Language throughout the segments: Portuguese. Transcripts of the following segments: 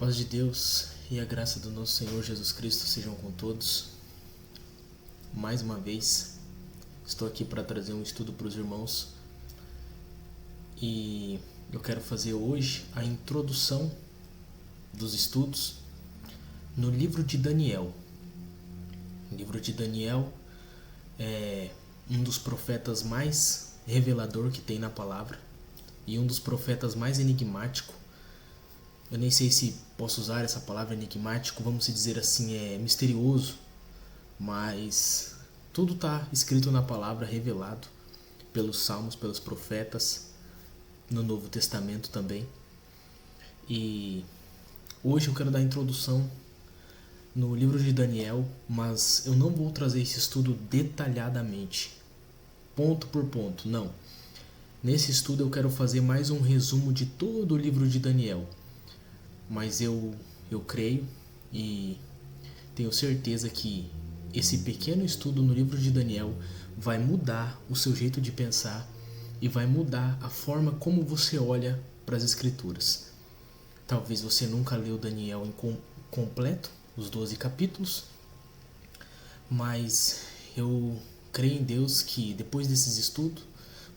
paz de Deus e a graça do nosso Senhor Jesus Cristo sejam com todos. Mais uma vez, estou aqui para trazer um estudo para os irmãos e eu quero fazer hoje a introdução dos estudos no livro de Daniel. O livro de Daniel é um dos profetas mais revelador que tem na palavra e um dos profetas mais enigmático. Eu nem sei se posso usar essa palavra enigmático, vamos dizer assim, é misterioso, mas tudo está escrito na palavra, revelado pelos salmos, pelos profetas, no Novo Testamento também. E hoje eu quero dar a introdução no livro de Daniel, mas eu não vou trazer esse estudo detalhadamente, ponto por ponto, não. Nesse estudo eu quero fazer mais um resumo de todo o livro de Daniel. Mas eu creio e tenho certeza que esse pequeno estudo no livro de Daniel vai mudar o seu jeito de pensar e vai mudar a forma como você olha para as Escrituras. Talvez você nunca leu Daniel completo, os 12 capítulos, mas eu creio em Deus que depois desses estudos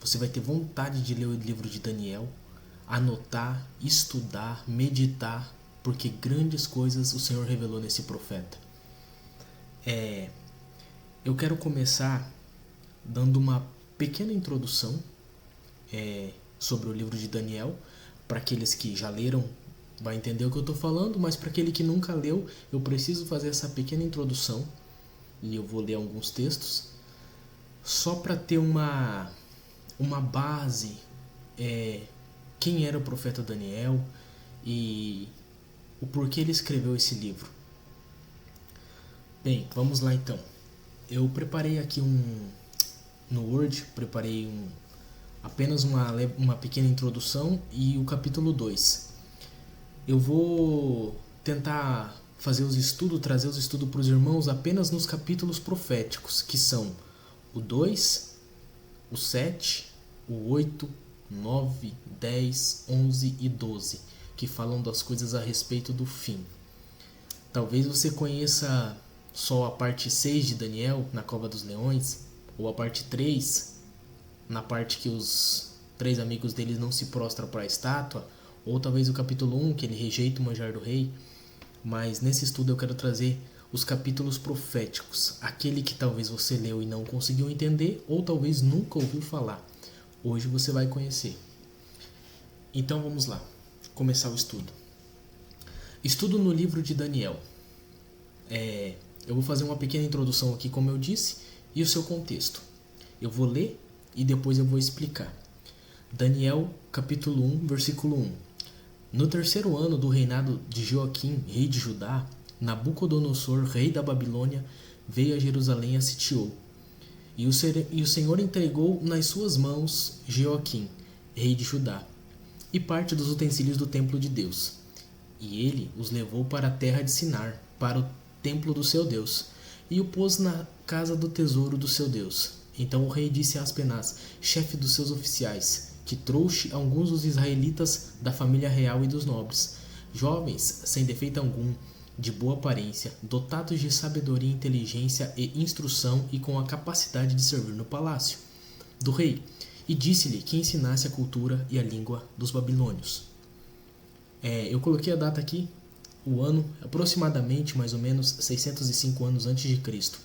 você vai ter vontade de ler o livro de Daniel, anotar, estudar, meditar, porque grandes coisas o Senhor revelou nesse profeta. Eu quero começar dando uma pequena introdução sobre o livro de Daniel. Para aqueles que já leram, vai entender o que eu estou falando, mas para aquele que nunca leu, eu preciso fazer essa pequena introdução e eu vou ler alguns textos só para ter uma base. Quem era o profeta Daniel e o porquê ele escreveu esse livro. Bem, vamos lá então. Eu preparei aqui no Word, apenas uma pequena introdução e o capítulo 2. Eu vou tentar trazer os estudos para os irmãos apenas nos capítulos proféticos, que são o 2, o 7, o 8, 9, 10, 11 e 12, que falam das coisas a respeito do fim. Talvez você conheça só a parte 6 de Daniel, na Cova dos Leões, ou a parte 3, na parte que os 3 amigos deles não se prostram para a estátua, ou talvez o capítulo 1, que ele rejeita o manjar do rei. Mas nesse estudo eu quero trazer os capítulos proféticos, aquele que talvez você leu e não conseguiu entender, ou talvez nunca ouviu falar. Hoje você vai conhecer. Então vamos lá, começar o estudo. Estudo no livro de Daniel. Eu vou fazer uma pequena introdução aqui, como eu disse, e o seu contexto. Eu vou ler e depois eu vou explicar. Daniel, capítulo 1, versículo 1. No terceiro ano do reinado de Joaquim, rei de Judá, Nabucodonosor, rei da Babilônia, veio a Jerusalém e a sitiou. E o Senhor entregou nas suas mãos Joaquim, rei de Judá, e parte dos utensílios do templo de Deus. E ele os levou para a terra de Sinar, para o templo do seu Deus, e o pôs na casa do tesouro do seu Deus. Então o rei disse a Aspenaz, chefe dos seus oficiais, que trouxe alguns dos israelitas da família real e dos nobres, jovens sem defeito algum, de boa aparência, dotados de sabedoria, inteligência e instrução e com a capacidade de servir no palácio do rei, e disse-lhe que ensinasse a cultura e a língua dos babilônios. Eu coloquei a data aqui, o ano, aproximadamente mais ou menos 605 anos antes de Cristo.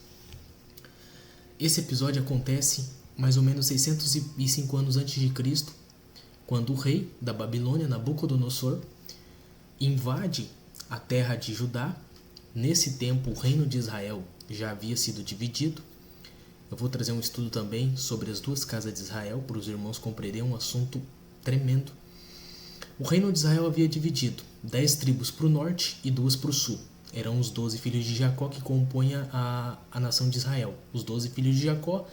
Esse episódio acontece mais ou menos 605 anos antes de Cristo, quando o rei da Babilônia, Nabucodonosor, invade a terra de Judá. Nesse tempo, o reino de Israel já havia sido dividido. Eu vou trazer um estudo também sobre as duas casas de Israel, para os irmãos compreenderem um assunto tremendo. O reino de Israel havia dividido 10 tribos para o norte e 2 para o sul. Eram os 12 filhos de Jacó que compõem a nação de Israel. Os 12 filhos de Jacó,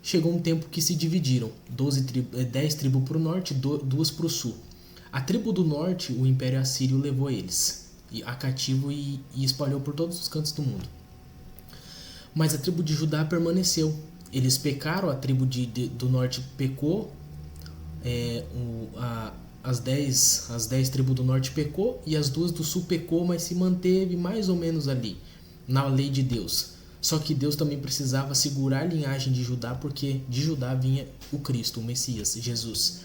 chegou um tempo que se dividiram. 10 tribos para o norte e 2 para o sul. A tribo do norte, o Império Assírio levou eles a cativo e espalhou por todos os cantos do mundo. Mas a tribo de Judá permaneceu. Eles pecaram, a tribo do norte pecou, as dez tribos do norte pecou e as duas do sul pecou, mas se manteve mais ou menos ali, na lei de Deus. Só que Deus também precisava segurar a linhagem de Judá, porque de Judá vinha o Cristo, o Messias, Jesus.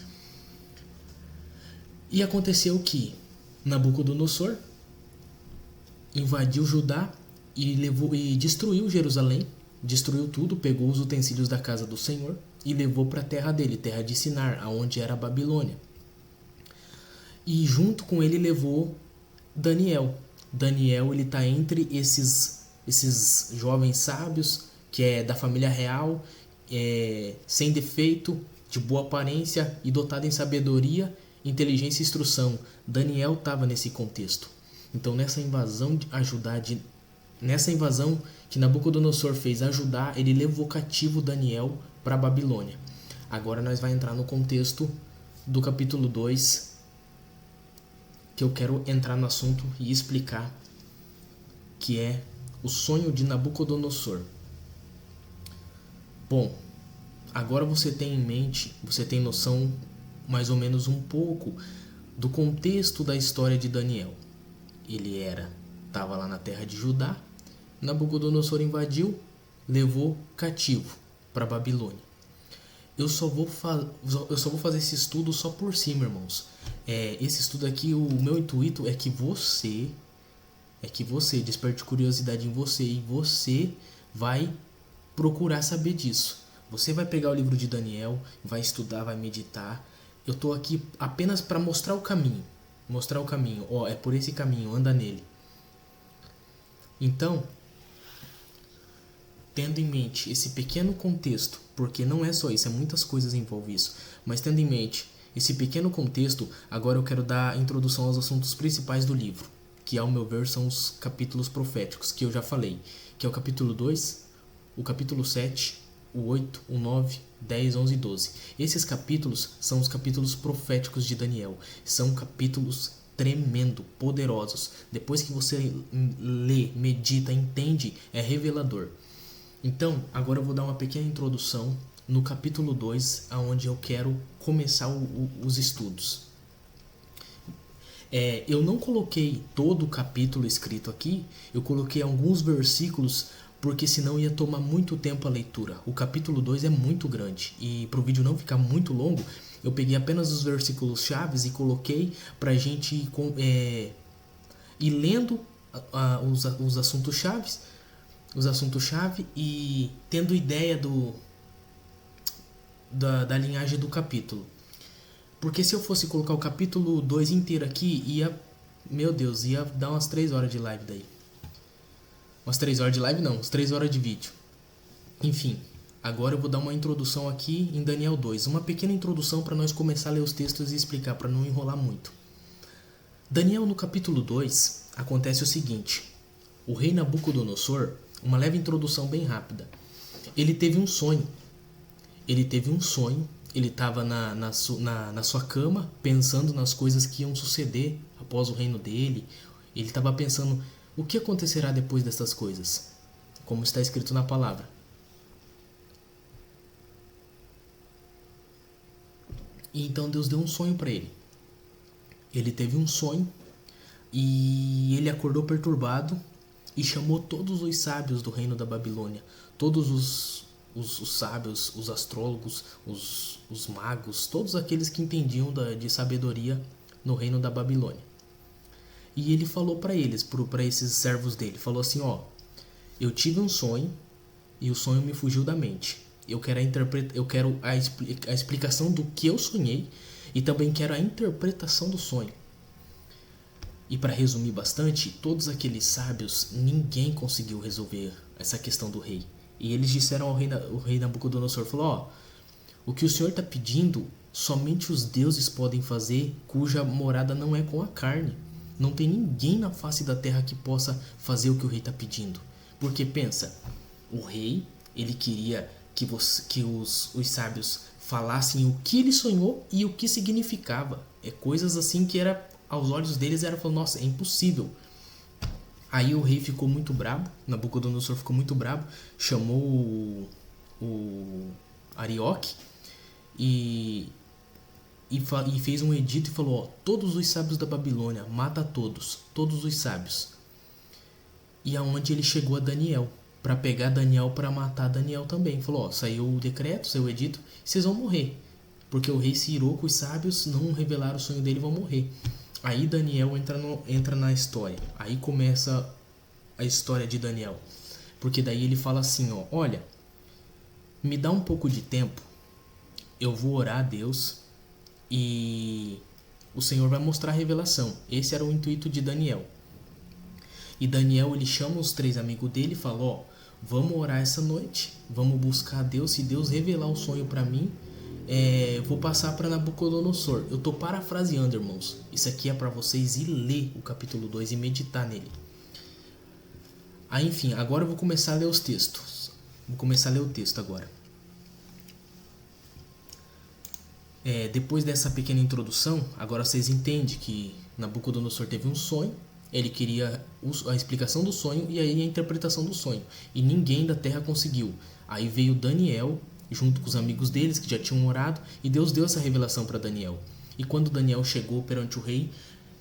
E aconteceu que Nabucodonosor invadiu Judá e destruiu Jerusalém, destruiu tudo, pegou os utensílios da casa do Senhor e levou para a terra dele, terra de Sinar, aonde era a Babilônia. E junto com ele levou Daniel. Daniel, ele está entre esses jovens sábios, que é da família real, sem defeito, de boa aparência e dotado em sabedoria, inteligência e instrução. Daniel estava nesse contexto. Então, nessa invasão que Nabucodonosor fez a Judá, ele levou cativo Daniel para a Babilônia. Agora nós vamos entrar no contexto do capítulo 2, que eu quero entrar no assunto e explicar, que é o sonho de Nabucodonosor. Bom, agora você tem em mente, você tem noção mais ou menos um pouco do contexto da história de Daniel. Ele estava lá na terra de Judá, Nabucodonosor invadiu, levou cativo para a Babilônia. Eu só vou fazer esse estudo só por cima, irmãos. Esse estudo aqui, o meu intuito é que você desperte curiosidade em você e você vai procurar saber disso. Você vai pegar o livro de Daniel, vai estudar, vai meditar. Eu estou aqui apenas para mostrar o caminho. É por esse caminho, anda nele. Então, tendo em mente esse pequeno contexto, porque não é só isso, muitas coisas envolvem isso, mas tendo em mente esse pequeno contexto, agora eu quero dar a introdução aos assuntos principais do livro, que ao meu ver são os capítulos proféticos, que eu já falei, que é o capítulo 2, o capítulo 7, o 8, o 9, 10, 11 e 12. Esses capítulos são os capítulos proféticos de Daniel. São capítulos tremendo, poderosos. Depois que você lê, medita, entende, é revelador. Então, agora eu vou dar uma pequena introdução no capítulo 2, aonde eu quero começar os estudos. Eu não coloquei todo o capítulo escrito aqui, eu coloquei alguns versículos, porque senão ia tomar muito tempo a leitura. O capítulo 2 é muito grande e para o vídeo não ficar muito longo, eu peguei apenas os versículos chaves e coloquei para a gente ir lendo os assuntos chaves, e tendo ideia da linhagem do capítulo. Porque se eu fosse colocar o capítulo 2 inteiro aqui, ia dar umas 3 horas de live daí. Umas 3 horas de live não, umas 3 horas de vídeo. Enfim, agora eu vou dar uma introdução aqui em Daniel 2. Uma pequena introdução para nós começar a ler os textos e explicar, para não enrolar muito. Daniel, no capítulo 2, acontece o seguinte. O rei Nabucodonosor, uma leve introdução bem rápida. Ele teve um sonho. Ele estava na sua cama, pensando nas coisas que iam suceder após o reino dele. Ele estava pensando, o que acontecerá depois dessas coisas? Como está escrito na palavra. E então Deus deu um sonho para ele. Ele teve um sonho e ele acordou perturbado e chamou todos os sábios do reino da Babilônia. Todos os sábios, os astrólogos, os magos, todos aqueles que entendiam de sabedoria no reino da Babilônia. E ele falou para eles, para esses servos dele, falou assim, eu tive um sonho e o sonho me fugiu da mente. Eu quero a explicação do que eu sonhei e também quero a interpretação do sonho. E para resumir bastante, todos aqueles sábios, ninguém conseguiu resolver essa questão do rei. E eles disseram ao rei Nabucodonosor, falou, o que o senhor está pedindo, somente os deuses podem fazer, cuja morada não é com a carne. Não tem ninguém na face da terra que possa fazer o que o rei está pedindo. Porque pensa, o rei, ele queria que os sábios falassem o que ele sonhou e o que significava. Coisas assim que aos olhos deles falou, nossa, é impossível. Aí o rei ficou muito bravo, Nabucodonosor ficou muito bravo, chamou o Arioque e e fez um edito e falou: ó, todos os sábios da Babilônia, mata todos os sábios. E aonde ele chegou a Daniel, para pegar Daniel, para matar Daniel também. Falou: ó, saiu o decreto, saiu o edito, vocês vão morrer, porque o rei se irou com os sábios, não revelaram o sonho dele, vão morrer. Aí Daniel entra na história. Aí começa a história de Daniel, porque daí ele fala assim: ó, olha, me dá um pouco de tempo, eu vou orar a Deus e o Senhor vai mostrar a revelação. Esse era o intuito de Daniel. E Daniel, ele chama os 3 amigos dele e fala: ó, vamos orar essa noite, vamos buscar a Deus. Se Deus revelar o sonho para mim, vou passar para Nabucodonosor. Eu tô parafraseando, irmãos. Isso aqui é para vocês ir ler o capítulo 2 e meditar nele. Aí, enfim, agora eu vou começar a ler os textos. Vou começar a ler o texto agora. Depois dessa pequena introdução, agora vocês entendem que Nabucodonosor teve um sonho. Ele queria a explicação do sonho e aí a interpretação do sonho. E ninguém da terra conseguiu. Aí veio Daniel, junto com os amigos deles que já tinham orado, e Deus deu essa revelação para Daniel. E quando Daniel chegou perante o rei,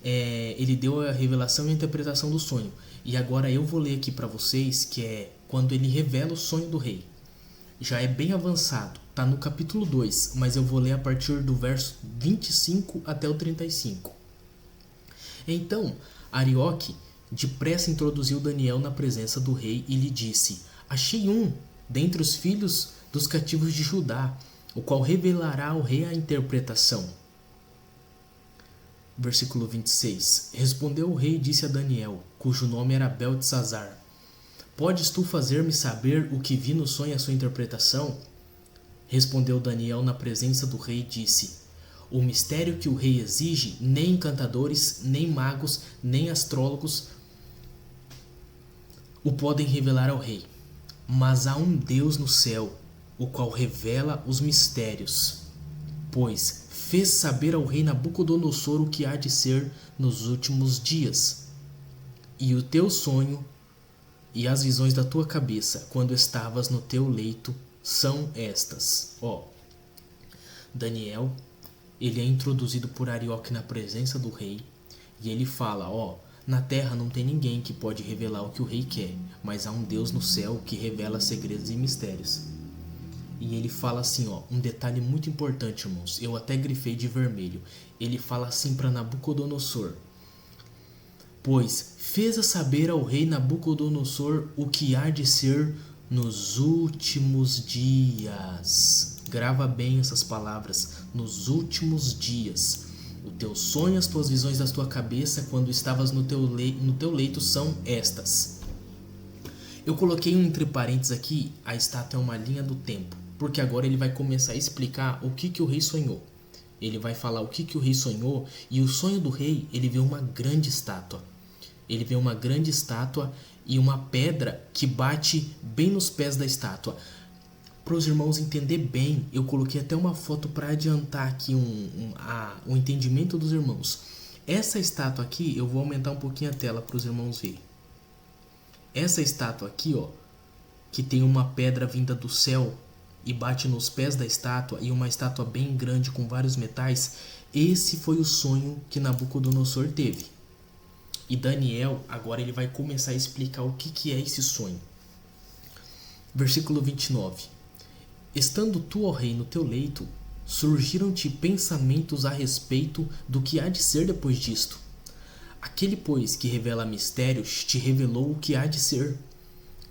ele deu a revelação e a interpretação do sonho. E agora eu vou ler aqui para vocês, que é quando ele revela o sonho do rei. Já é bem avançado, tá no capítulo 2, mas eu vou ler a partir do verso 25 até o 35. Então, Arioque depressa introduziu Daniel na presença do rei e lhe disse: achei um dentre os filhos dos cativos de Judá, o qual revelará ao rei a interpretação. Versículo 26. Respondeu o rei e disse a Daniel, cujo nome era Beltesazar: podes tu fazer-me saber o que vi no sonho e a sua interpretação? Respondeu Daniel na presença do rei e disse: o mistério que o rei exige, nem encantadores, nem magos, nem astrólogos o podem revelar ao rei. Mas há um Deus no céu, o qual revela os mistérios. Pois fez saber ao rei Nabucodonosor o que há de ser nos últimos dias. E o teu sonho e as visões da tua cabeça, quando estavas no teu leito, são estas. Daniel, ele é introduzido por Arioque na presença do rei e ele fala: na terra não tem ninguém que pode revelar o que o rei quer, mas há um Deus no céu que revela segredos e mistérios. E ele fala assim, um detalhe muito importante, irmãos, eu até grifei de vermelho. Ele fala assim para Nabucodonosor: pois fez a saber ao rei Nabucodonosor o que há de ser nos últimos dias. Grava bem essas palavras, nos últimos dias. O teu sonho, as tuas visões da tua cabeça quando estavas no teu leito são estas. Eu coloquei entre parênteses aqui, a estátua é uma linha do tempo, porque agora ele vai começar a explicar o que o rei sonhou. Ele vai falar o que o rei sonhou, e o sonho do rei, ele vê uma grande estátua. Ele vê uma grande estátua e uma pedra que bate bem nos pés da estátua. Para os irmãos entender bem, eu coloquei até uma foto para adiantar aqui o entendimento dos irmãos. Essa estátua aqui, eu vou aumentar um pouquinho a tela para os irmãos verem. Essa estátua aqui, que tem uma pedra vinda do céu e bate nos pés da estátua, e uma estátua bem grande com vários metais, esse foi o sonho que Nabucodonosor teve. E Daniel, agora ele vai começar a explicar o que é esse sonho. Versículo 29. Estando tu, ó rei, no teu leito, surgiram-te pensamentos a respeito do que há de ser depois disto. Aquele, pois, que revela mistérios, te revelou o que há de ser.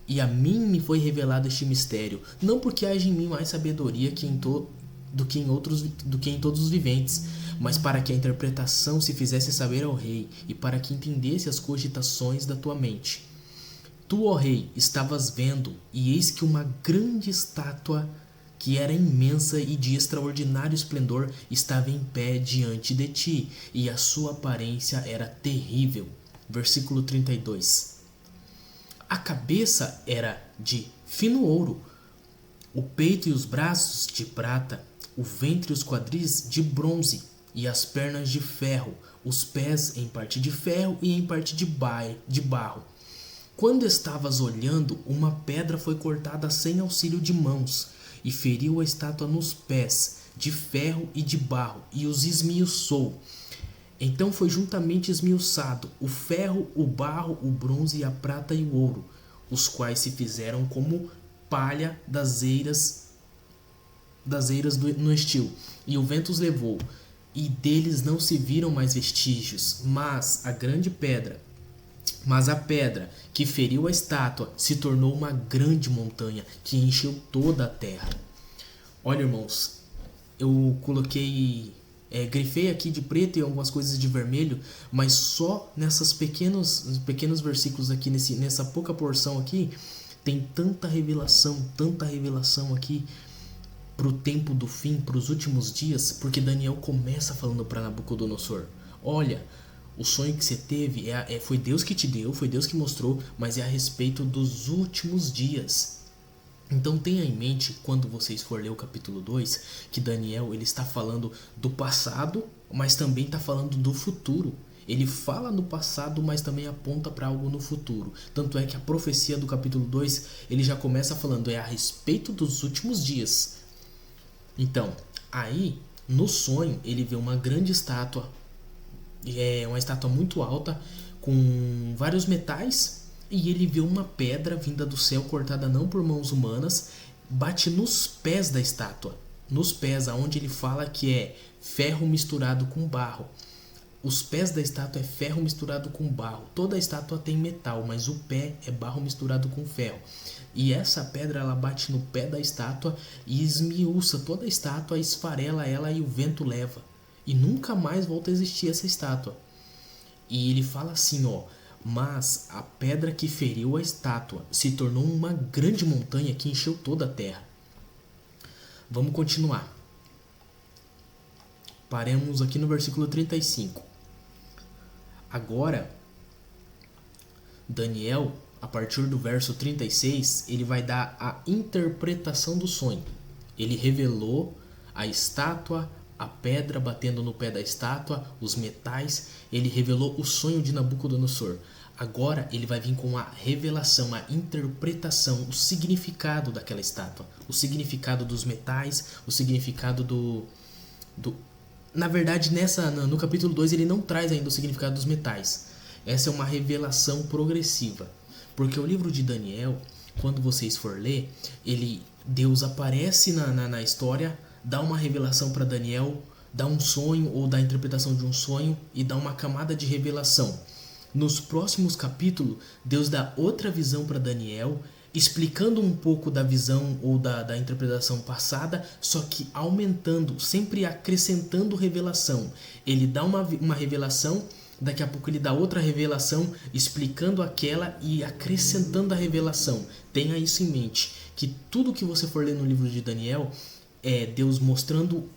E a mim me foi revelado este mistério, não porque haja em mim mais sabedoria do que em todos os viventes, mas para que a interpretação se fizesse saber ao rei, e para que entendesse as cogitações da tua mente. Tu, ó rei, estavas vendo, e eis que uma grande estátua, que era imensa e de extraordinário esplendor, estava em pé diante de ti, e a sua aparência era terrível. Versículo 32. A cabeça era de fino ouro, o peito e os braços de prata, o ventre e os quadris de bronze, e as pernas de ferro, os pés em parte de ferro e em parte de barro. Quando estavas olhando, uma pedra foi cortada sem auxílio de mãos, e feriu a estátua nos pés, de ferro e de barro, e os esmiuçou. Então foi juntamente esmiuçado o ferro, o barro, o bronze, a prata e o ouro, os quais se fizeram como palha das eiras no estio, e o vento os levou, e deles não se viram mais vestígios, mas a pedra que feriu a estátua se tornou uma grande montanha que encheu toda a terra. Olha, irmãos, eu coloquei, grifei aqui de preto e algumas coisas de vermelho, mas só nessas pequenos versículos aqui, nessa pouca porção aqui, tem tanta revelação aqui para o tempo do fim, para os últimos dias, porque Daniel começa falando para Nabucodonosor: olha, o sonho que você teve foi Deus que te deu, foi Deus que mostrou, mas é a respeito dos últimos dias. Então tenha em mente, quando vocês for ler o capítulo 2, que Daniel ele está falando do passado, mas também está falando do futuro. Ele fala no passado, mas também aponta para algo no futuro. Tanto é que a profecia do capítulo 2, ele já começa falando, a respeito dos últimos dias. Então, aí, no sonho, ele vê uma grande estátua, uma estátua muito alta, com vários metais, e ele vê uma pedra vinda do céu, cortada não por mãos humanas, bate nos pés da estátua, nos pés, aonde ele fala que é ferro misturado com barro. Os pés da estátua é ferro misturado com barro. Toda a estátua tem metal, mas o pé é barro misturado com ferro. E essa pedra ela bate no pé da estátua e esmiuça toda a estátua, esfarela ela e o vento leva. E nunca mais volta a existir essa estátua. E ele fala assim, mas a pedra que feriu a estátua se tornou uma grande montanha que encheu toda a terra. Vamos continuar. Paremos aqui no versículo 35. Agora, Daniel, a partir do verso 36, ele vai dar a interpretação do sonho. Ele revelou a estátua, a pedra batendo no pé da estátua, os metais. Ele revelou o sonho de Nabucodonosor. Agora ele vai vir com a revelação, a interpretação, o significado daquela estátua, o significado dos metais, o significado Na verdade, no capítulo 2 ele não traz ainda o significado dos metais. Essa é uma revelação progressiva. Porque o livro de Daniel, quando vocês for ler, Deus aparece na história, dá uma revelação para Daniel, dá um sonho ou dá a interpretação de um sonho e dá uma camada de revelação. Nos próximos capítulos, Deus dá outra visão para Daniel, explicando um pouco da visão ou da interpretação passada, só que aumentando, sempre acrescentando revelação. Ele dá uma revelação, daqui a pouco ele dá outra revelação, explicando aquela e acrescentando a revelação. Tenha isso em mente, que tudo que você for ler no livro de Daniel é Deus mostrando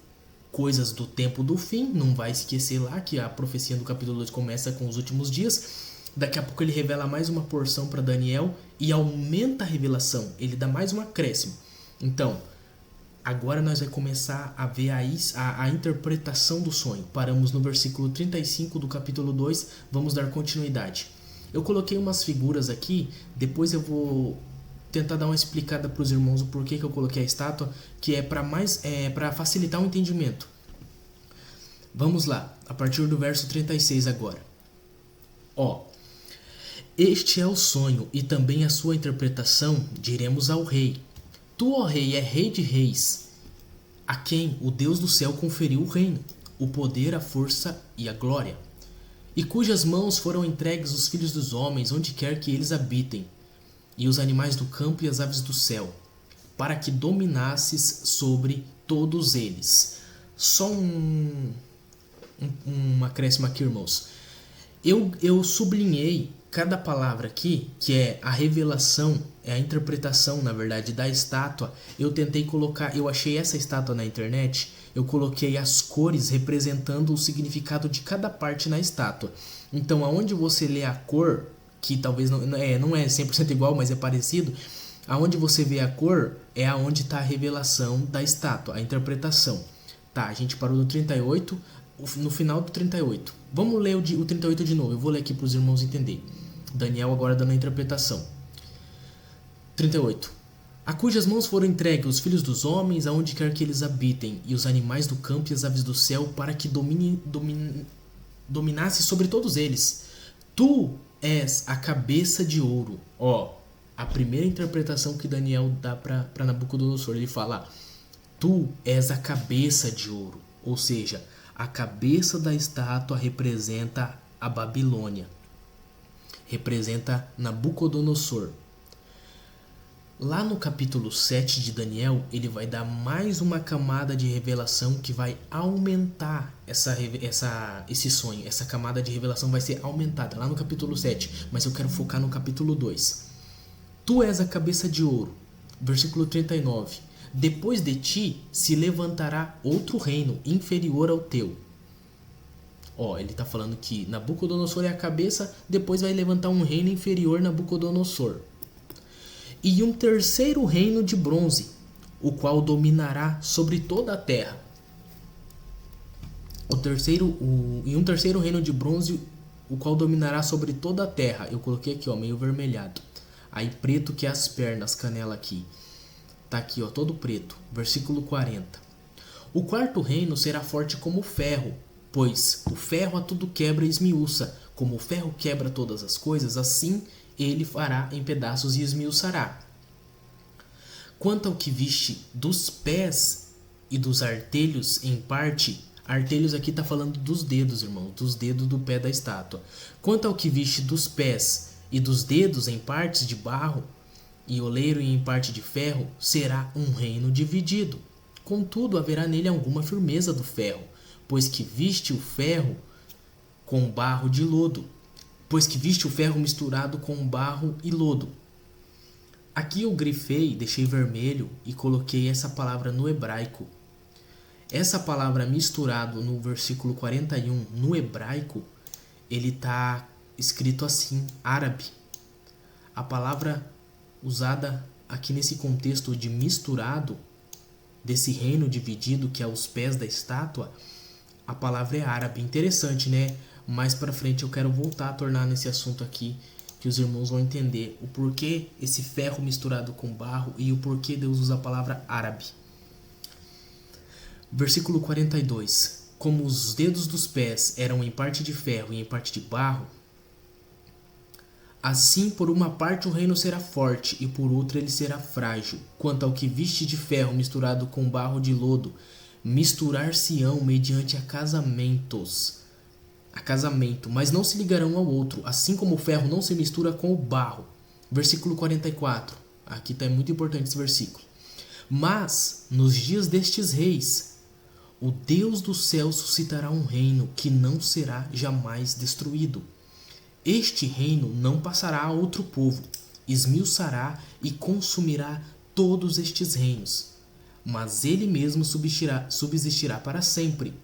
coisas do tempo do fim. Não vai esquecer lá que a profecia do capítulo 2 começa com os últimos dias. Daqui a pouco ele revela mais uma porção para Daniel e aumenta a revelação. Ele dá mais um acréscimo. Então, agora nós vamos começar a ver a interpretação do sonho. Paramos no versículo 35 do capítulo 2. Vamos dar continuidade. Eu coloquei umas figuras aqui. Depois eu vou tentar dar uma explicada para os irmãos o porquê que eu coloquei a estátua, que é para facilitar o entendimento. Vamos lá, a partir do verso 36 agora. Este é o sonho e também a sua interpretação, diremos ao rei. Tu, ó rei, é rei de reis, a quem o Deus do céu conferiu o reino, o poder, a força e a glória, e cujas mãos foram entregues os filhos dos homens, onde quer que eles habitem, e os animais do campo e as aves do céu, para que dominasses sobre todos eles. Só um acréscimo aqui, irmãos. Eu sublinhei cada palavra aqui, que é a revelação, é a interpretação, na verdade, da estátua. Eu tentei colocar, eu achei essa estátua na internet, eu coloquei as cores representando o significado de cada parte na estátua. Então, aonde você lê a cor, que talvez não é 100% igual, mas é parecido, aonde você vê a cor é aonde está a revelação da estátua, a interpretação. Tá, a gente parou no 38, no final do 38. Vamos ler o 38 de novo, eu vou ler aqui para os irmãos entenderem. Daniel agora dando a interpretação. 38. a cujas mãos foram entregues os filhos dos homens, aonde quer que eles habitem, e os animais do campo e as aves do céu, para que dominasse sobre todos eles. Tu és a cabeça de ouro. Ó, a primeira interpretação que Daniel dá para Nabucodonosor, ele fala: tu és a cabeça de ouro. Ou seja, a cabeça da estátua representa a Babilônia, representa Nabucodonosor. Lá no capítulo 7 de Daniel, ele vai dar mais uma camada de revelação que vai aumentar esse sonho. Essa camada de revelação vai ser aumentada lá no capítulo 7, mas eu quero focar no capítulo 2. Tu és a cabeça de ouro. Versículo 39. Depois de ti se levantará outro reino inferior ao teu. Ó, ele está falando que Nabucodonosor é a cabeça, depois vai levantar um reino inferior a Nabucodonosor. E um terceiro reino de bronze, o qual dominará sobre toda a terra. E um terceiro reino de bronze, o qual dominará sobre toda a terra. Eu coloquei aqui, ó, meio vermelhado. Aí preto que é as pernas, canela aqui. Tá aqui, ó, todo preto. Versículo 40. O quarto reino será forte como o ferro, pois o ferro a tudo quebra e esmiuça. Como o ferro quebra todas as coisas, assim ele fará em pedaços e esmiuçará. Quanto ao que viste dos pés e dos artelhos em parte, artelhos aqui está falando dos dedos, irmão, dos dedos do pé da estátua. Quanto ao que viste dos pés e dos dedos em partes de barro, e oleiro e em parte de ferro, será um reino dividido. Contudo, haverá nele alguma firmeza do ferro, pois que viste o ferro com barro de lodo. Pois que viste o ferro misturado com barro e lodo. Aqui eu grifei, deixei vermelho e coloquei essa palavra no hebraico. Essa palavra misturado no versículo 41 no hebraico, ele está escrito assim, árabe. A palavra usada aqui nesse contexto de misturado, desse reino dividido que é os pés da estátua, a palavra é árabe. Interessante, né? Mais para frente eu quero voltar a tornar nesse assunto aqui, que os irmãos vão entender o porquê esse ferro misturado com barro e o porquê Deus usa a palavra árabe. Versículo 42. Como os dedos dos pés eram em parte de ferro e em parte de barro, assim por uma parte o reino será forte e por outra ele será frágil. Quanto ao que viste de ferro misturado com barro de lodo, misturar-se-ão mediante acasamento, mas não se ligarão ao outro, assim como o ferro não se mistura com o barro. Versículo 44. Aqui está muito importante esse versículo. Mas, nos dias destes reis, o Deus do céu suscitará um reino que não será jamais destruído. Este reino não passará a outro povo, esmiuçará e consumirá todos estes reinos, mas ele mesmo subsistirá para sempre.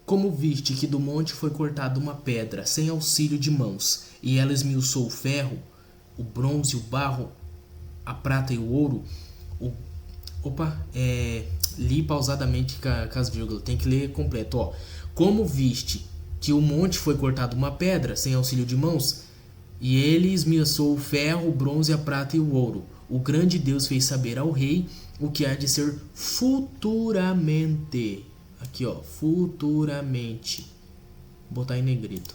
Como viste que do monte foi cortada uma pedra sem auxílio de mãos, e ela esmiuçou o ferro, o bronze, o barro, a prata e o ouro. Li pausadamente com as vírgulas, tem que ler completo. Ó. Como viste que o monte foi cortado uma pedra sem auxílio de mãos, e ele esmiuçou o ferro, o bronze, a prata e o ouro. O grande Deus fez saber ao rei o que há de ser futuramente. Aqui, ó, futuramente. Vou botar em negrito.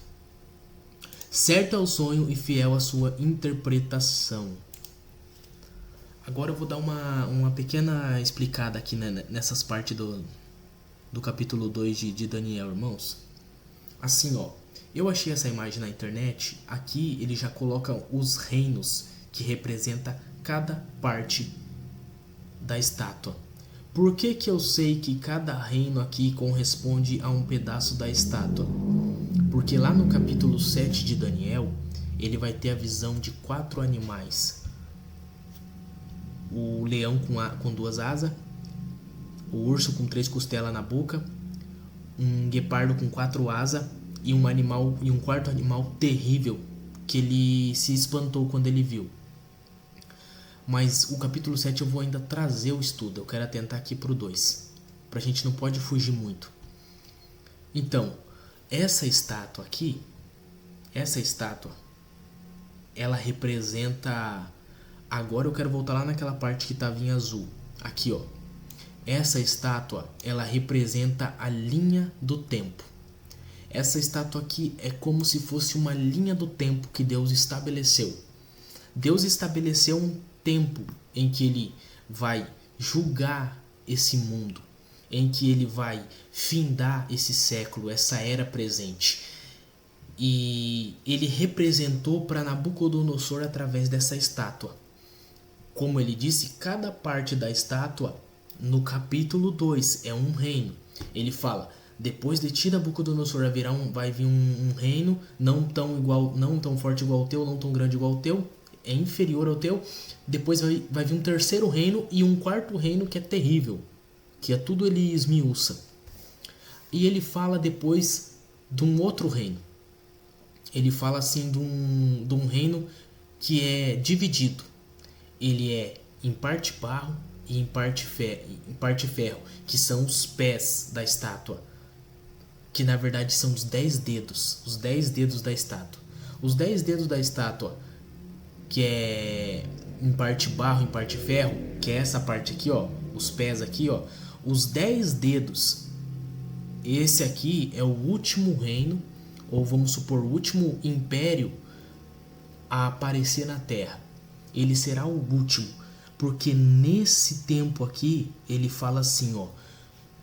Certo é o sonho e fiel a sua interpretação. Agora eu vou dar uma pequena explicada aqui, né, nessas partes do capítulo 2 de Daniel, irmãos. Assim, ó, eu achei essa imagem na internet. Aqui ele já coloca os reinos que representa cada parte da estátua. Por que que eu sei que cada reino aqui corresponde a um pedaço da estátua? Porque lá no capítulo 7 de Daniel, ele vai ter a visão de 4 animais. O leão com 2 asas, o urso com 3 costelas na boca, um guepardo com 4 asas e um quarto animal terrível que ele se espantou quando ele viu. Mas o capítulo 7 eu vou ainda trazer o estudo. Eu quero atentar aqui para o 2. Pra gente não pode fugir muito. Então, essa estátua aqui, ela representa Agora eu quero voltar lá naquela parte que estava em azul. Aqui, ó. Essa estátua, ela representa a linha do tempo. Essa estátua aqui é como se fosse uma linha do tempo que Deus estabeleceu. Deus estabeleceu um tempo em que Ele vai julgar esse mundo, em que Ele vai findar esse século, essa era presente. E Ele representou para Nabucodonosor através dessa estátua. Como ele disse, cada parte da estátua, no capítulo 2, é um reino. Ele fala: depois de ti, Nabucodonosor, vai vir um reino não tão forte igual ao teu, não tão grande igual ao teu, é inferior ao teu. Depois vai vir um terceiro reino e um quarto reino que é terrível, que é tudo ele esmiuça. E ele fala depois de um outro reino. Ele fala assim de um reino que é dividido. Ele é em parte barro e em parte ferro, que são os pés da estátua, que na verdade são os 10 dedos da estátua. Os 10 dedos da estátua, que é em parte barro, em parte ferro, que é essa parte aqui, ó, os pés aqui, ó, os 10 dedos. Esse aqui é o último reino, ou vamos supor, o último império a aparecer na Terra. Ele será o último, porque nesse tempo aqui, ele fala assim, ó,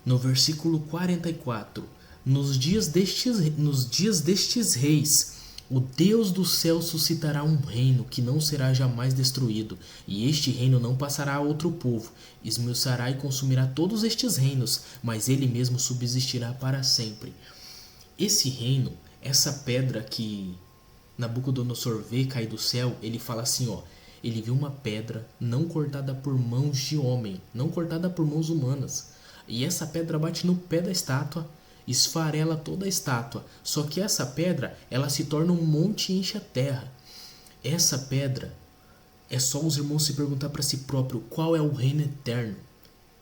no versículo 44, nos dias destes reis, o Deus do céu suscitará um reino que não será jamais destruído, e este reino não passará a outro povo, esmiuçará e consumirá todos estes reinos, mas ele mesmo subsistirá para sempre. Esse reino, essa pedra que Nabucodonosor vê cair do céu, ele fala assim, ó, ele viu uma pedra não cortada por mãos de homem, não cortada por mãos humanas. E essa pedra bate no pé da estátua, esfarela toda a estátua. Só que essa pedra, ela se torna um monte e enche a terra. Essa pedra, é só os irmãos se perguntar para si próprio qual é o reino eterno.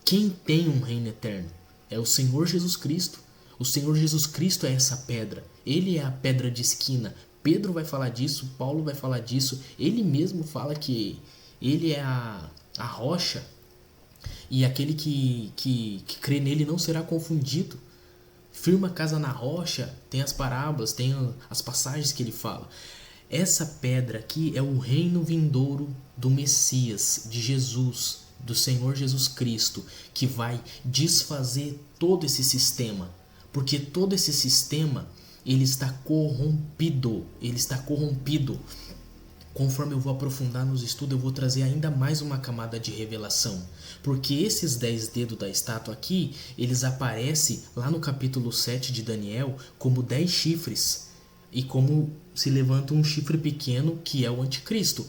Quem tem um reino eterno? É o Senhor Jesus Cristo. O Senhor Jesus Cristo é essa pedra. Ele é a pedra de esquina. Pedro vai falar disso, Paulo vai falar disso. Ele mesmo fala que ele é a rocha, e aquele que crê nele não será confundido. Firma a casa na rocha, tem as parábolas, tem as passagens que ele fala. Essa pedra aqui é o reino vindouro do Messias, de Jesus, do Senhor Jesus Cristo, que vai desfazer todo esse sistema. Porque todo esse sistema, ele está corrompido. Conforme eu vou aprofundar nos estudos, eu vou trazer ainda mais uma camada de revelação. Porque esses 10 dedos da estátua aqui, eles aparecem lá no capítulo 7 de Daniel como 10 chifres. E como se levanta um chifre pequeno, que é o anticristo.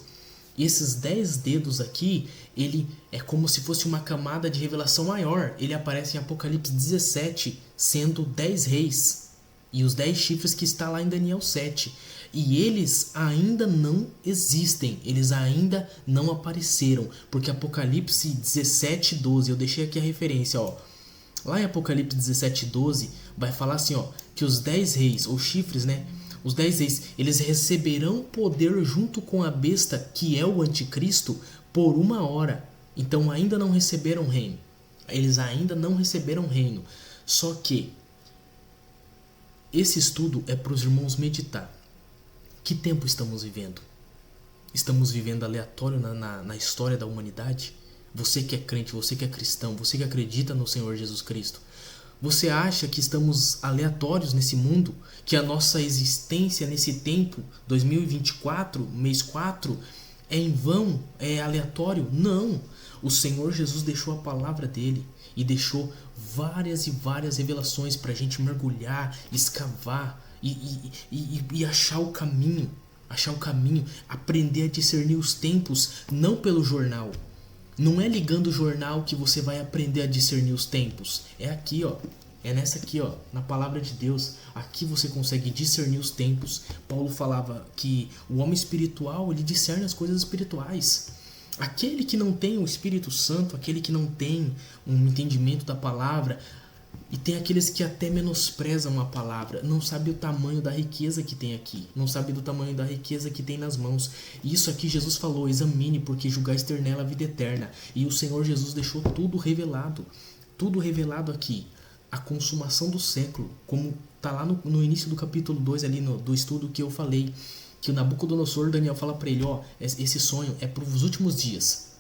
E esses 10 dedos aqui, ele é como se fosse uma camada de revelação maior. Ele aparece em Apocalipse 17, sendo 10 reis. E os 10 chifres que está lá em Daniel 7. E eles ainda não existem, eles ainda não apareceram. Porque Apocalipse 17, 12, eu deixei aqui a referência, ó. Lá em Apocalipse 17, 12, vai falar assim, ó, que os 10 reis, ou chifres, né? Os 10 reis, eles receberão poder junto com a besta, que é o anticristo, por 1 hora. Então ainda não receberam reino. Eles ainda não receberam reino. Só que esse estudo é para os irmãos meditar. Que tempo estamos vivendo? Estamos vivendo aleatório na história da humanidade? Você que é crente, você que é cristão, você que acredita no Senhor Jesus Cristo, você acha que estamos aleatórios nesse mundo? Que a nossa existência nesse tempo, 2024, mês 4, é em vão? É aleatório? Não! O Senhor Jesus deixou a palavra dele e deixou várias e várias revelações para a gente mergulhar, escavar e achar o caminho, aprender a discernir os tempos, não pelo jornal. Não é ligando o jornal que você vai aprender a discernir os tempos. É aqui, ó. É nessa aqui, ó, na palavra de Deus. Aqui você consegue discernir os tempos. Paulo falava que o homem espiritual, ele discerne as coisas espirituais. Aquele que não tem o Espírito Santo, aquele que não tem um entendimento da palavra, E tem aqueles que até menosprezam a palavra, não sabe o tamanho da riqueza que tem aqui, não sabe do tamanho da riqueza que tem nas mãos. E isso aqui Jesus falou: examine, porque julgais ter nela a vida eterna. E o Senhor Jesus deixou tudo revelado aqui. A consumação do século, como está lá no início do capítulo 2 ali do estudo que eu falei, que o Nabucodonosor, Daniel fala para ele: ó, esse sonho é para os últimos dias.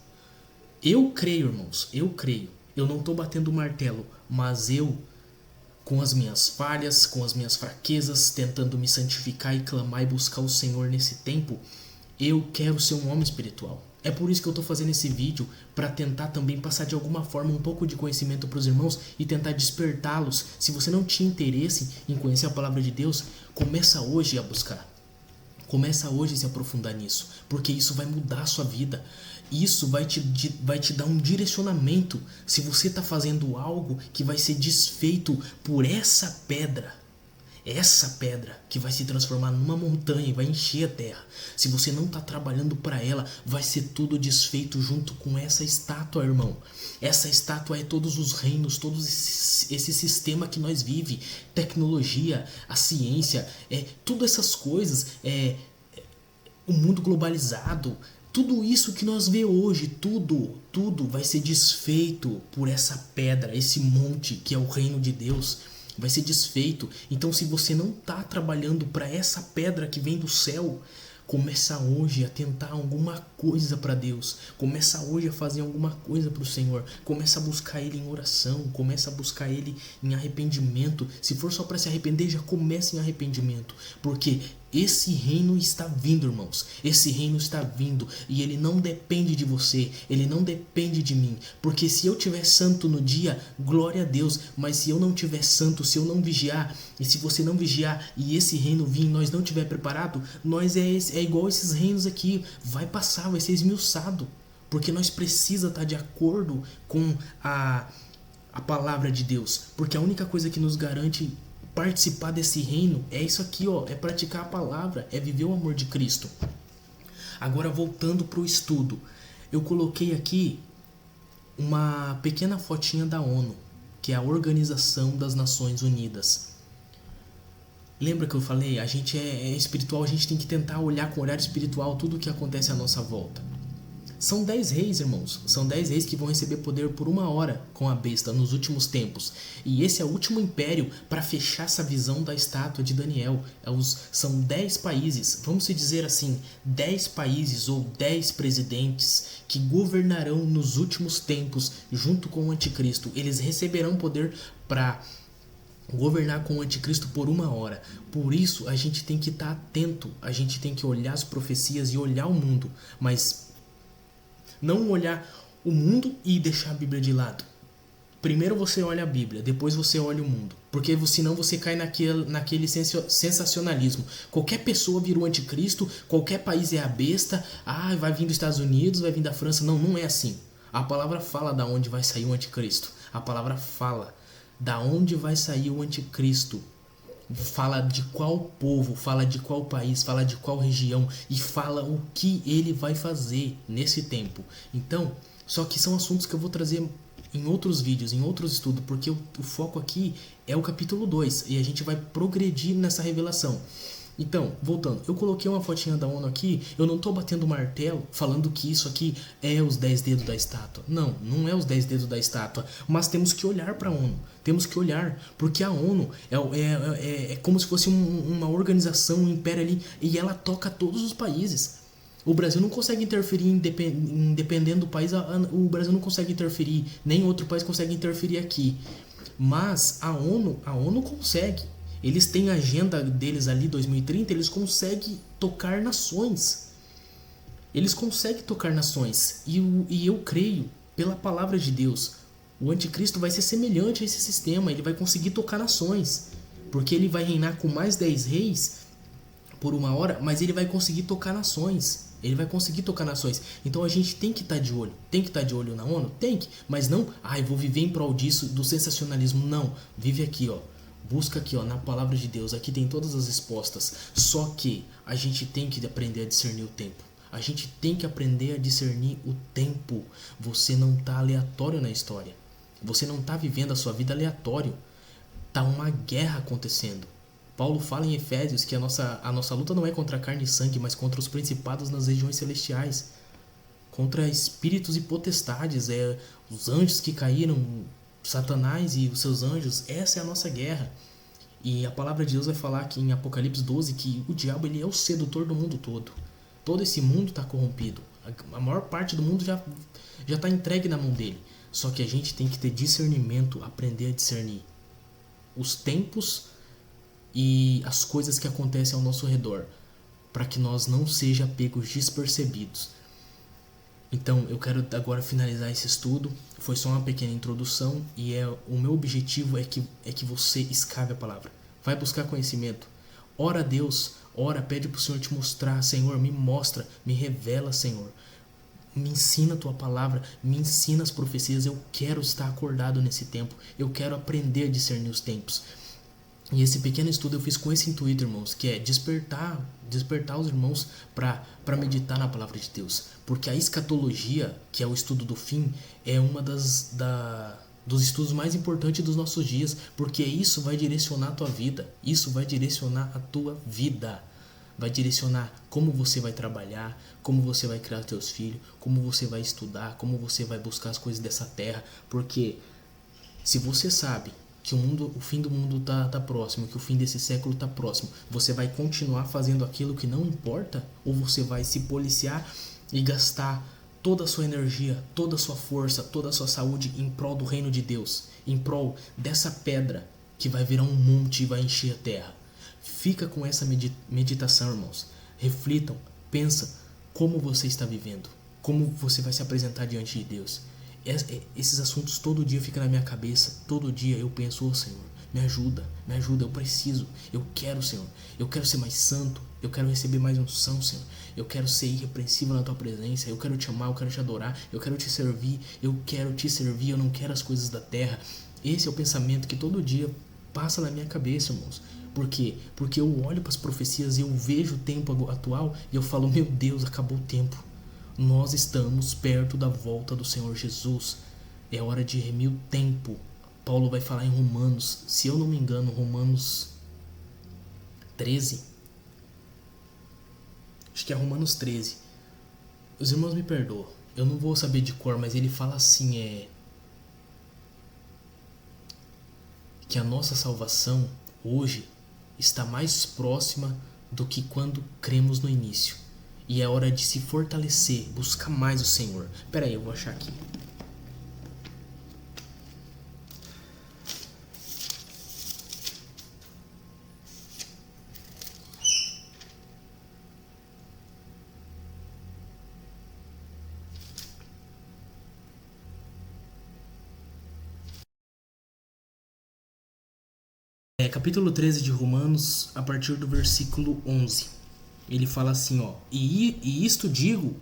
Eu creio, irmãos, eu creio. Eu não estou batendo o martelo, mas eu, com as minhas falhas, com as minhas fraquezas, tentando me santificar e clamar e buscar o Senhor nesse tempo, eu quero ser um homem espiritual. É por isso que eu estou fazendo esse vídeo, para tentar também passar de alguma forma um pouco de conhecimento para os irmãos e tentar despertá-los. Se você não tinha interesse em conhecer a palavra de Deus, começa hoje a buscar. Começa hoje a se aprofundar nisso, porque isso vai mudar a sua vida. Isso vai te dar um direcionamento se você está fazendo algo que vai ser desfeito por essa pedra que vai se transformar numa montanha e vai encher a terra. Se você não está trabalhando para ela, vai ser tudo desfeito junto com essa estátua, irmão. Essa estátua é todos os reinos, todo esse sistema que nós vive, tecnologia, a ciência, tudo essas coisas, o mundo globalizado, tudo isso que nós vê hoje, tudo vai ser desfeito por essa pedra, esse monte que é o reino de Deus. Vai ser desfeito. Então, se você não está trabalhando para essa pedra que vem do céu, começa hoje a tentar alguma coisa para Deus. Começa hoje a fazer alguma coisa para o Senhor. Começa a buscar Ele em oração. Começa a buscar Ele em arrependimento. Se for só para se arrepender, já comece em arrependimento. Porque esse reino está vindo, irmãos. Esse reino está vindo. E ele não depende de você. Ele não depende de mim. Porque se eu tiver santo no dia, glória a Deus. Mas se eu não tiver santo, se eu não vigiar, e se você não vigiar e esse reino vir e nós não tiver preparado, nós é igual esses reinos aqui. Vai passar, vai ser esmiuçado. Porque nós precisa estar de acordo com a palavra de Deus. Porque a única coisa que nos garante participar desse reino é isso aqui, ó, é praticar a palavra, é viver o amor de Cristo. Agora, voltando para o estudo, eu coloquei aqui uma pequena fotinha da ONU, que é a Organização das Nações Unidas. Lembra que eu falei? A gente é espiritual, a gente tem que tentar olhar com olhar espiritual tudo o que acontece à nossa volta. São 10 reis, irmãos. São 10 reis que vão receber poder por 1 hora com a besta nos últimos tempos. E esse é o último império para fechar essa visão da estátua de Daniel. São 10 países, vamos dizer assim, 10 países ou 10 presidentes que governarão nos últimos tempos junto com o anticristo. Eles receberão poder para governar com o anticristo por 1 hora. Por isso a gente tem que estar atento, a gente tem que olhar as profecias e olhar o mundo, mas não olhar o mundo e deixar a Bíblia de lado. Primeiro você olha a Bíblia, depois você olha o mundo. Porque senão você cai naquele sensacionalismo. Qualquer pessoa vira o anticristo, qualquer país é a besta. Vai vir dos Estados Unidos, vai vir da França. Não, não é assim. A palavra fala da onde vai sair o anticristo. A palavra fala da onde vai sair o anticristo. Fala de qual povo, fala de qual país, fala de qual região e fala o que ele vai fazer nesse tempo. Então, só que são assuntos que eu vou trazer em outros vídeos, em outros estudos, porque o foco aqui é o capítulo 2 e a gente vai progredir nessa revelação. Então, voltando, eu coloquei uma fotinha da ONU aqui, eu não estou batendo martelo falando que isso aqui é os 10 dedos da estátua. Não, não é os 10 dedos da estátua, mas temos que olhar para a ONU, temos que olhar, porque a ONU é como se fosse uma organização, um império ali, e ela toca todos os países. O Brasil não consegue interferir, independendo do país, o Brasil não consegue interferir, nem outro país consegue interferir aqui. Mas a ONU consegue. Eles têm a agenda deles ali, 2030, eles conseguem tocar nações. Eles conseguem tocar nações. E eu creio, pela palavra de Deus, o anticristo vai ser semelhante a esse sistema. Ele vai conseguir tocar nações. Porque ele vai reinar com mais 10 reis por 1 hora, mas ele vai conseguir tocar nações. Ele vai conseguir tocar nações. Então a gente tem que estar de olho. Tem que estar de olho na ONU? Tem que. Mas não, eu vou viver em prol disso, do sensacionalismo. Não. Vive aqui, ó. Busca aqui, ó, na palavra de Deus. Aqui tem todas as respostas. Só que a gente tem que aprender a discernir o tempo. A gente tem que aprender a discernir o tempo. Você não está aleatório na história. Você não está vivendo a sua vida aleatório. Tá uma guerra acontecendo. Paulo fala em Efésios que a nossa luta não é contra carne e sangue, mas contra os principados nas regiões celestiais, contra espíritos e potestades, os anjos que caíram, Satanás e os seus anjos. Essa é a nossa guerra. E a palavra de Deus vai falar aqui em Apocalipse 12 que o diabo ele é o sedutor do mundo todo. Todo esse mundo está corrompido. A maior parte do mundo já está entregue na mão dele. Só que a gente tem que ter discernimento, aprender a discernir os tempos e as coisas que acontecem ao nosso redor, para que nós não seja pegos despercebidos. Então eu quero agora finalizar esse estudo. Foi só uma pequena introdução e o meu objetivo é que você escave a palavra. Vai buscar conhecimento. Ora a Deus, ora, pede para o Senhor te mostrar. Senhor, me mostra, me revela, Senhor. Me ensina a tua palavra, me ensina as profecias. Eu quero estar acordado nesse tempo. Eu quero aprender a discernir os tempos. E esse pequeno estudo eu fiz com esse intuito, irmãos, que é despertar os irmãos para meditar na palavra de Deus. Porque a escatologia, que é o estudo do fim, é uma dos estudos mais importantes dos nossos dias, porque isso vai direcionar a tua vida. Isso vai direcionar a tua vida. Vai direcionar como você vai trabalhar, como você vai criar teus filhos, como você vai estudar, como você vai buscar as coisas dessa terra. Porque se você sabe que o fim do mundo tá próximo, que o fim desse século tá próximo, você vai continuar fazendo aquilo que não importa? Ou você vai se policiar e gastar toda a sua energia, toda a sua força, toda a sua saúde em prol do reino de Deus, em prol dessa pedra que vai virar um monte e vai encher a terra? Fica com essa meditação, irmãos. Reflitam, pensa como você está vivendo, como você vai se apresentar diante de Deus. Esses assuntos todo dia ficam na minha cabeça. Todo dia eu penso, Senhor, me ajuda, eu preciso, eu quero, Senhor, eu quero ser mais santo, eu quero receber mais unção, Senhor, eu quero ser irrepreensível na tua presença, eu quero te amar, eu quero te adorar, eu quero te servir, eu não quero as coisas da terra. Esse é o pensamento que todo dia passa na minha cabeça, irmãos. Por quê? Porque eu olho para as profecias e eu vejo o tempo atual e eu falo, meu Deus, acabou o tempo. Nós estamos perto da volta do Senhor Jesus. É hora de remir o tempo. Paulo vai falar em Romanos, se eu não me engano, Romanos 13. Acho que é Romanos 13. Os irmãos me perdoam, eu não vou saber de cor, mas ele fala assim, que a nossa salvação hoje está mais próxima do que quando cremos no início. E é hora de se fortalecer, buscar mais o Senhor. Pera aí, eu vou achar aqui. Capítulo 13 de Romanos, a partir do versículo 11. Ele fala assim, e isto digo,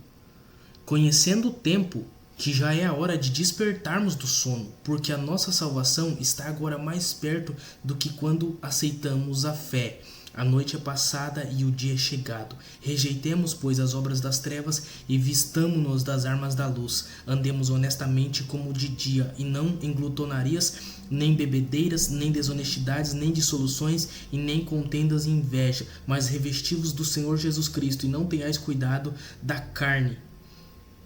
conhecendo o tempo, que já é a hora de despertarmos do sono, porque a nossa salvação está agora mais perto do que quando aceitamos a fé. A noite é passada e o dia é chegado. Rejeitemos, pois, as obras das trevas e vistamo-nos das armas da luz. Andemos honestamente como de dia, e não em glutonarias, nem bebedeiras, nem desonestidades, nem dissoluções, e nem contendas e inveja, mas revesti-vos do Senhor Jesus Cristo, e não tenhais cuidado da carne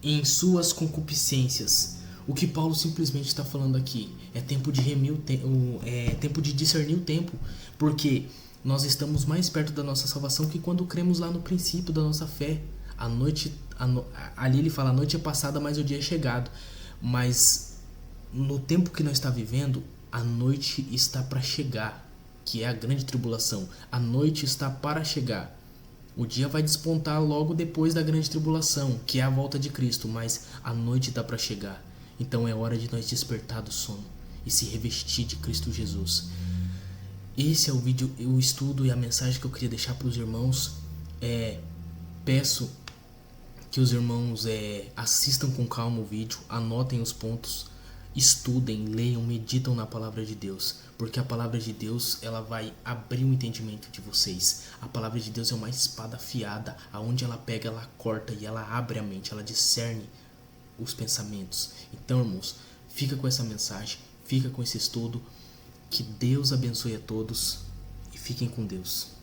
em suas concupiscências. O que Paulo simplesmente está falando aqui é tempo de remir é tempo de discernir o tempo, porque nós estamos mais perto da nossa salvação que quando cremos lá no princípio da nossa fé. Ali ele fala, a noite é passada, mas o dia é chegado. Mas no tempo que nós está vivendo, a noite está para chegar, que é a grande tribulação. A noite está para chegar. O dia vai despontar logo depois da grande tribulação, que é a volta de Cristo, mas a noite está para chegar. Então é hora de nós despertar do sono e se revestir de Cristo Jesus. Esse é o vídeo, o estudo e a mensagem que eu queria deixar para os irmãos. Peço que os irmãos assistam com calma o vídeo, anotem os pontos, estudem, leiam, meditam na palavra de Deus, porque a palavra de Deus ela vai abrir o entendimento de vocês. A palavra de Deus é uma espada afiada, aonde ela pega, ela corta e ela abre a mente, ela discerne os pensamentos. Então, irmãos, fica com essa mensagem, fica com esse estudo. Que Deus abençoe a todos e fiquem com Deus.